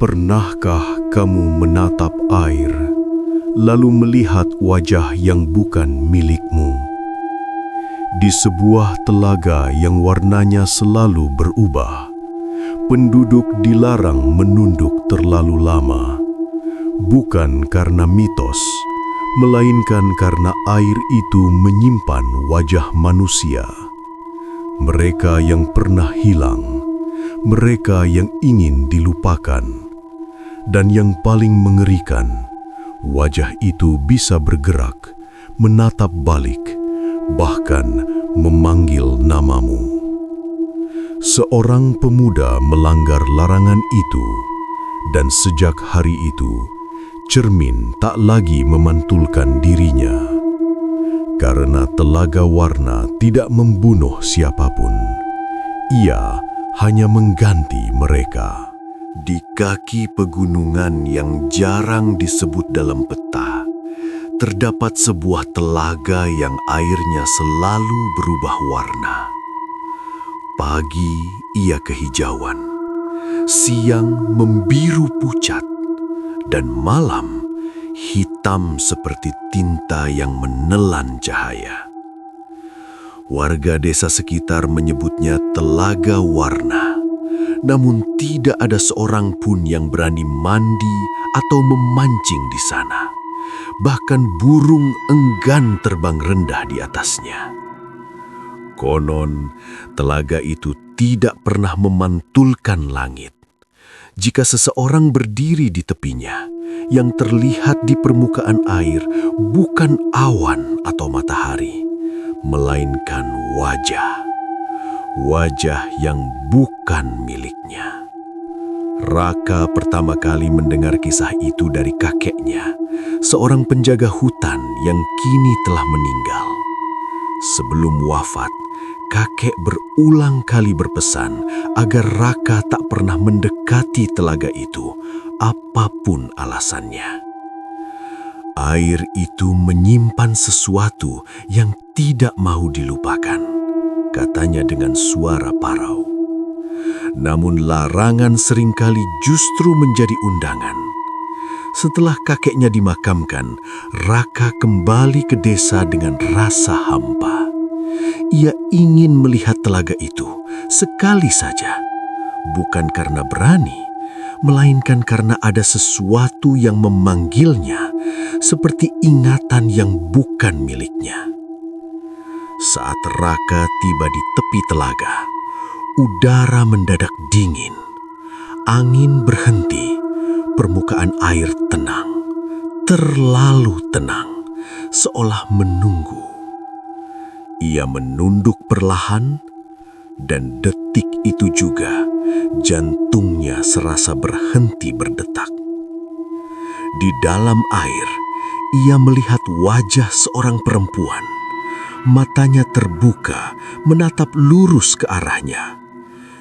Pernahkah kamu menatap air, lalu melihat wajah yang bukan milikmu? Di sebuah telaga yang warnanya selalu berubah, penduduk dilarang menunduk terlalu lama, bukan karena mitos, melainkan karena air itu menyimpan wajah manusia. Mereka yang pernah hilang, mereka yang ingin dilupakan, dan yang paling mengerikan, wajah itu bisa bergerak, menatap balik, bahkan memanggil namamu. Seorang pemuda melanggar larangan itu, dan sejak hari itu, cermin tak lagi memantulkan dirinya. Karena telaga warna tidak membunuh siapapun, ia hanya mengganti mereka. Di kaki pegunungan yang jarang disebut dalam peta, terdapat sebuah telaga yang airnya selalu berubah warna. Pagi ia kehijauan, siang membiru pucat, dan malam hitam seperti tinta yang menelan cahaya. Warga desa sekitar menyebutnya Telaga Warna, namun tidak ada seorang pun yang berani mandi atau memancing di sana. Bahkan burung enggan terbang rendah di atasnya. Konon, telaga itu tidak pernah memantulkan langit. Jika seseorang berdiri di tepinya, yang terlihat di permukaan air bukan awan atau matahari, melainkan wajah. Wajah yang bukan miliknya. Raka pertama kali mendengar kisah itu dari kakeknya, seorang penjaga hutan yang kini telah meninggal. Sebelum wafat, kakek berulang kali berpesan agar Raka tak pernah mendekati telaga itu, apapun alasannya. Air itu menyimpan sesuatu yang tidak mau dilupakan, katanya dengan suara parau. Namun larangan seringkali justru menjadi undangan. Setelah kakeknya dimakamkan, Raka kembali ke desa dengan rasa hampa. Ia ingin melihat telaga itu sekali saja, bukan karena berani, melainkan karena ada sesuatu yang memanggilnya, seperti ingatan yang bukan miliknya. Saat Raka tiba di tepi telaga, udara mendadak dingin, angin berhenti, permukaan air tenang, terlalu tenang, seolah menunggu. Ia menunduk perlahan, dan detik itu juga jantungnya serasa berhenti berdetak. Di dalam air, ia melihat wajah seorang perempuan. Matanya terbuka, menatap lurus ke arahnya.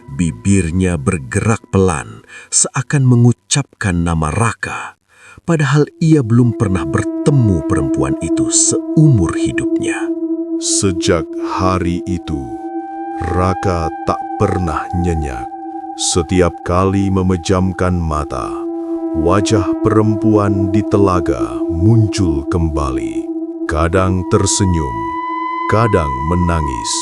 Bibirnya bergerak pelan, seakan mengucapkan nama Raka, padahal ia belum pernah bertemu perempuan itu seumur hidupnya. Sejak hari itu, Raka tak pernah nyenyak. Setiap kali memejamkan mata, wajah perempuan di telaga muncul kembali. Kadang tersenyum, kadang menangis,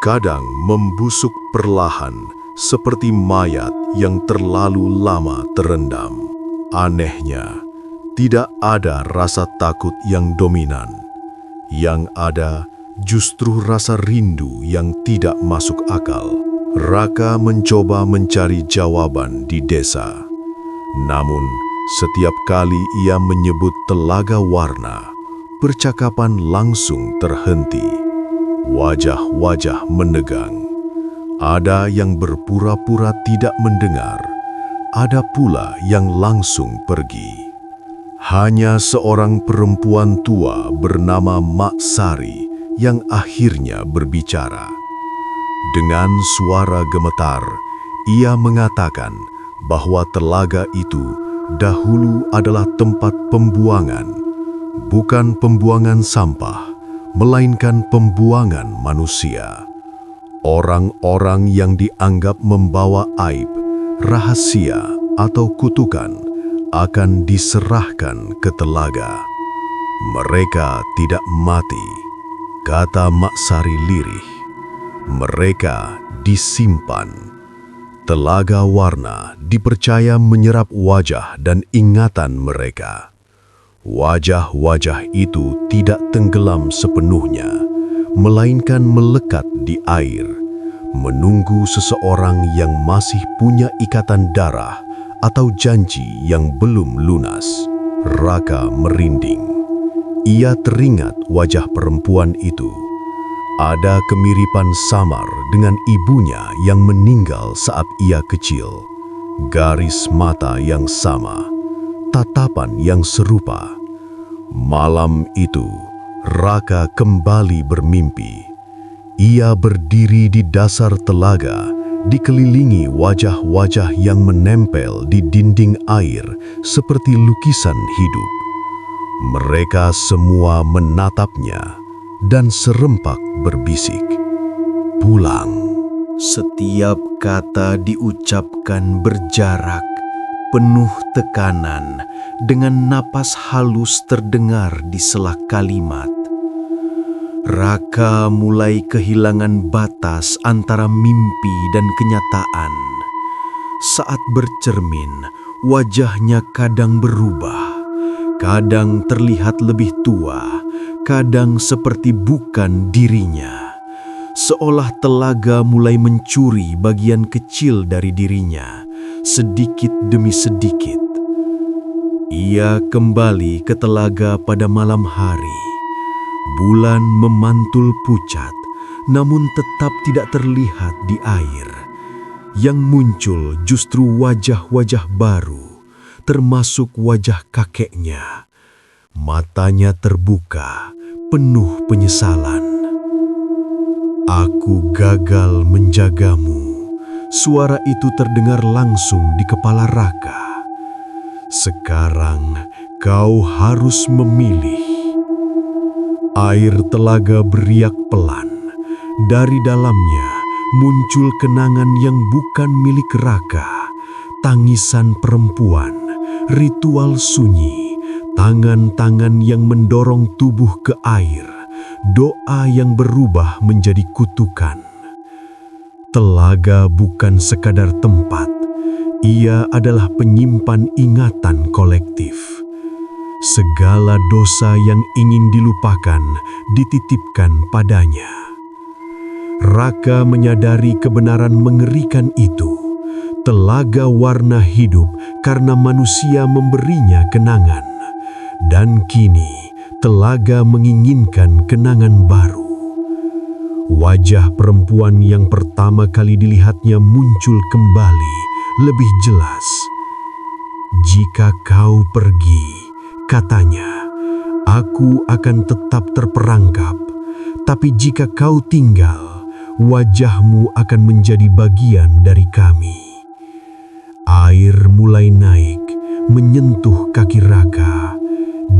kadang membusuk perlahan seperti mayat yang terlalu lama terendam. Anehnya, tidak ada rasa takut yang dominan. Yang ada justru rasa rindu yang tidak masuk akal. Raka mencoba mencari jawaban di desa. Namun, setiap kali ia menyebut Telaga Warna, percakapan langsung terhenti. Wajah-wajah menegang. Ada yang berpura-pura tidak mendengar, ada pula yang langsung pergi. Hanya seorang perempuan tua bernama Mak Sari yang akhirnya berbicara. Dengan suara gemetar, ia mengatakan bahwa telaga itu dahulu adalah tempat pembuangan, bukan pembuangan sampah, melainkan pembuangan manusia. Orang-orang yang dianggap membawa aib, rahasia, atau kutukan akan diserahkan ke telaga. Mereka tidak mati, kata Mak Sari lirih. Mereka disimpan. Telaga warna dipercaya menyerap wajah dan ingatan mereka. Wajah-wajah itu tidak tenggelam sepenuhnya, melainkan melekat di air, menunggu seseorang yang masih punya ikatan darah atau janji yang belum lunas. Raka merinding. Ia teringat wajah perempuan itu. Ada kemiripan samar dengan ibunya yang meninggal saat ia kecil. Garis mata yang sama, tatapan yang serupa. Malam itu, Raka kembali bermimpi. Ia berdiri di dasar telaga, dikelilingi wajah-wajah yang menempel di dinding air seperti lukisan hidup. Mereka semua menatapnya dan serempak berbisik, "Pulang." Setiap kata diucapkan berjarak, penuh tekanan, dengan napas halus terdengar di sela kalimat. Raka mulai kehilangan batas antara mimpi dan kenyataan. Saat bercermin, wajahnya kadang berubah. Kadang terlihat lebih tua, kadang seperti bukan dirinya. Seolah telaga mulai mencuri bagian kecil dari dirinya, sedikit demi sedikit. Ia kembali ke telaga pada malam hari. Bulan memantul pucat, namun tetap tidak terlihat di air. Yang muncul justru wajah-wajah baru, termasuk wajah kakeknya. Matanya terbuka, penuh penyesalan. "Aku gagal menjagamu." Suara itu terdengar langsung di kepala Raka. "Sekarang kau harus memilih." Air telaga beriak pelan. Dari dalamnya muncul kenangan yang bukan milik Raka. Tangisan perempuan, ritual sunyi, tangan-tangan yang mendorong tubuh ke air, doa yang berubah menjadi kutukan. Telaga bukan sekadar tempat, ia adalah penyimpan ingatan kolektif. Segala dosa yang ingin dilupakan dititipkan padanya. Raka menyadari kebenaran mengerikan itu. Telaga warna hidup karena manusia memberinya kenangan. Dan kini, telaga menginginkan kenangan baru. Wajah perempuan yang pertama kali dilihatnya muncul kembali, lebih jelas. "Jika kau pergi," katanya, "aku akan tetap terperangkap. Tapi jika kau tinggal, wajahmu akan menjadi bagian dari kami." Air mulai naik, menyentuh kaki Raka.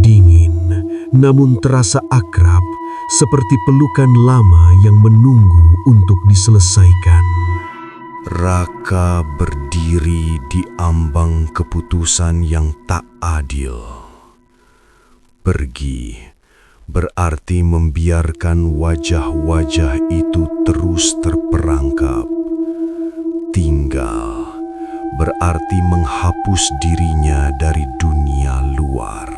Dingin, namun terasa akrab, seperti pelukan lama yang menunggu untuk diselesaikan. Raka berdiri di ambang keputusan yang tak adil. Pergi berarti membiarkan wajah-wajah itu terus terperangkap. Tinggal berarti menghapus dirinya dari dunia luar.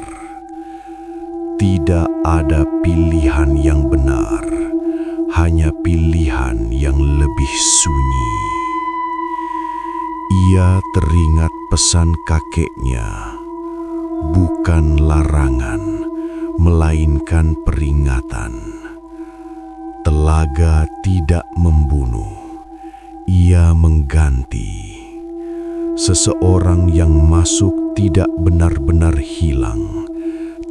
Tidak ada pilihan yang benar, hanya pilihan yang lebih sunyi. Ia teringat pesan kakeknya, bukan larangan, melainkan peringatan. Telaga tidak membunuh, ia mengganti. Seseorang yang masuk tidak benar-benar hilang,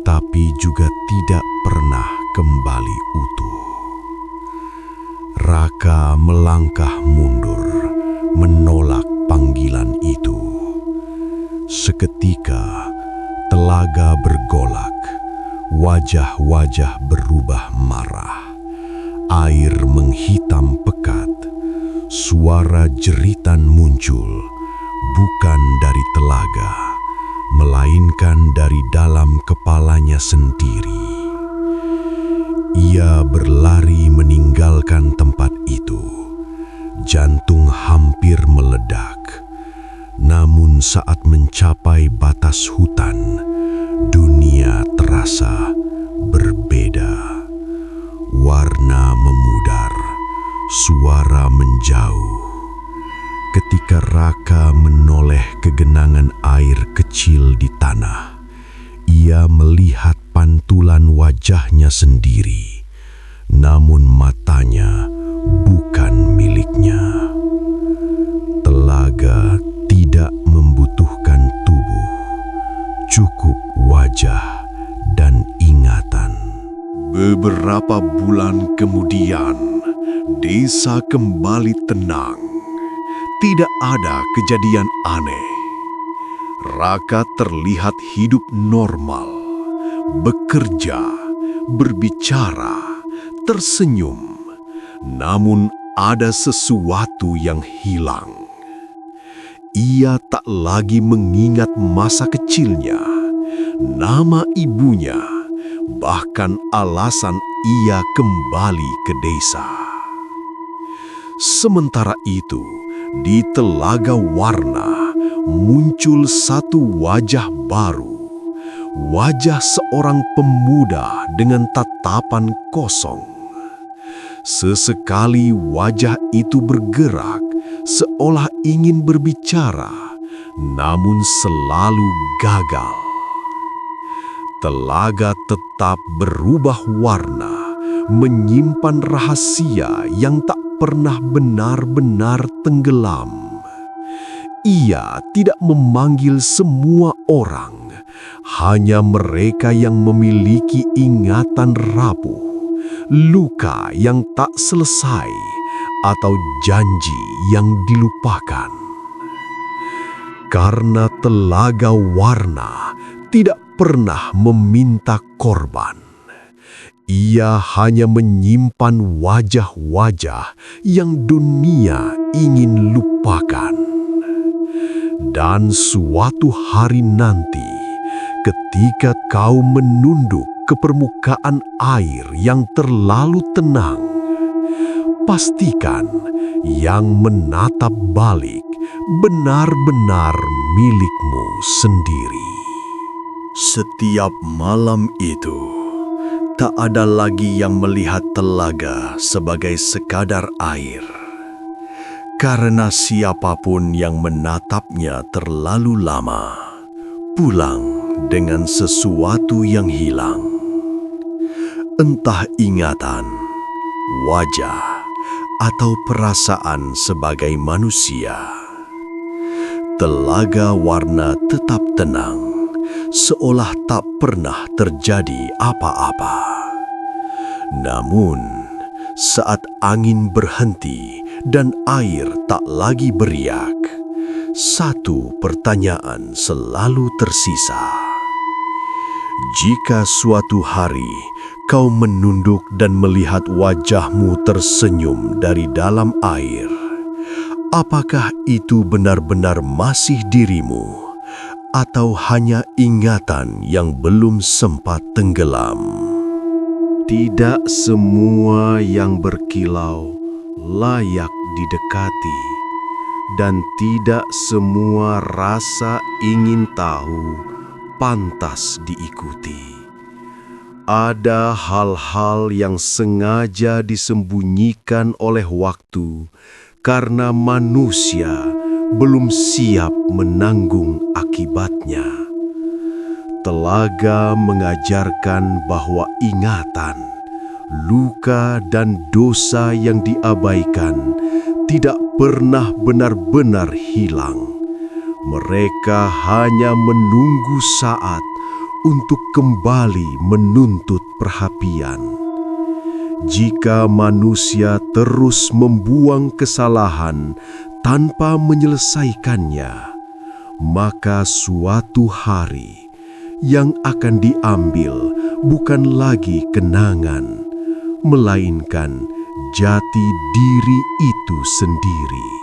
tapi juga tidak pernah kembali utuh. Raka melangkah mundur, menolak panggilan itu. Seketika, telaga bergolak, wajah-wajah berubah marah. Air menghitam pekat, suara jeritan muncul, bukan dari telaga, melainkan dari dalam kepalanya sendiri. Ia berlari meninggalkan tempat itu. Jantung hampir meledak. Namun saat mencapai batas hutan, dunia terasa berbeda. Warna memudar, suara menjauh. Ketika Raka menoleh ke genangan air kecil di tanah, ia melihat pantulan wajahnya sendiri, namun matanya bukan miliknya. Telaga tidak membutuhkan tubuh, cukup wajah dan ingatan. Beberapa bulan kemudian, desa kembali tenang. Tidak ada kejadian aneh. Raka terlihat hidup normal, bekerja, berbicara, tersenyum. Namun ada sesuatu yang hilang. Ia tak lagi mengingat masa kecilnya, nama ibunya, bahkan alasan ia kembali ke desa. Sementara itu, di Telaga Warna muncul satu wajah baru. Wajah seorang pemuda dengan tatapan kosong. Sesekali wajah itu bergerak seolah ingin berbicara, namun selalu gagal. Telaga tetap berubah warna, menyimpan rahasia yang tak pernah benar-benar tenggelam. Ia tidak memanggil semua orang, hanya mereka yang memiliki ingatan rapuh, luka yang tak selesai, atau janji yang dilupakan. Karena Telaga Warna tidak pernah meminta korban, ia hanya menyimpan wajah-wajah yang dunia ingin lupakan. Dan suatu hari nanti, ketika kau menunduk ke permukaan air yang terlalu tenang, pastikan yang menatap balik benar-benar milikmu sendiri. Setiap malam itu, tak ada lagi yang melihat telaga sebagai sekadar air. Karena siapapun yang menatapnya terlalu lama, pulang dengan sesuatu yang hilang. Entah ingatan, wajah, atau perasaan sebagai manusia. Telaga Warna tetap tenang, seolah tak pernah terjadi apa-apa. Namun, saat angin berhenti dan air tak lagi beriak, satu pertanyaan selalu tersisa. Jika suatu hari kau menunduk dan melihat wajahmu tersenyum dari dalam air, apakah itu benar-benar masih dirimu? Atau hanya ingatan yang belum sempat tenggelam? Tidak semua yang berkilau layak didekati, dan tidak semua rasa ingin tahu pantas diikuti. Ada hal-hal yang sengaja disembunyikan oleh waktu karena manusia belum siap menanggung akibatnya. Telaga mengajarkan bahwa ingatan, luka, dan dosa yang diabaikan tidak pernah benar-benar hilang. Mereka hanya menunggu saat untuk kembali menuntut perhatian. Jika manusia terus membuang kesalahan tanpa menyelesaikannya, maka suatu hari yang akan diambil bukan lagi kenangan, melainkan jati diri itu sendiri.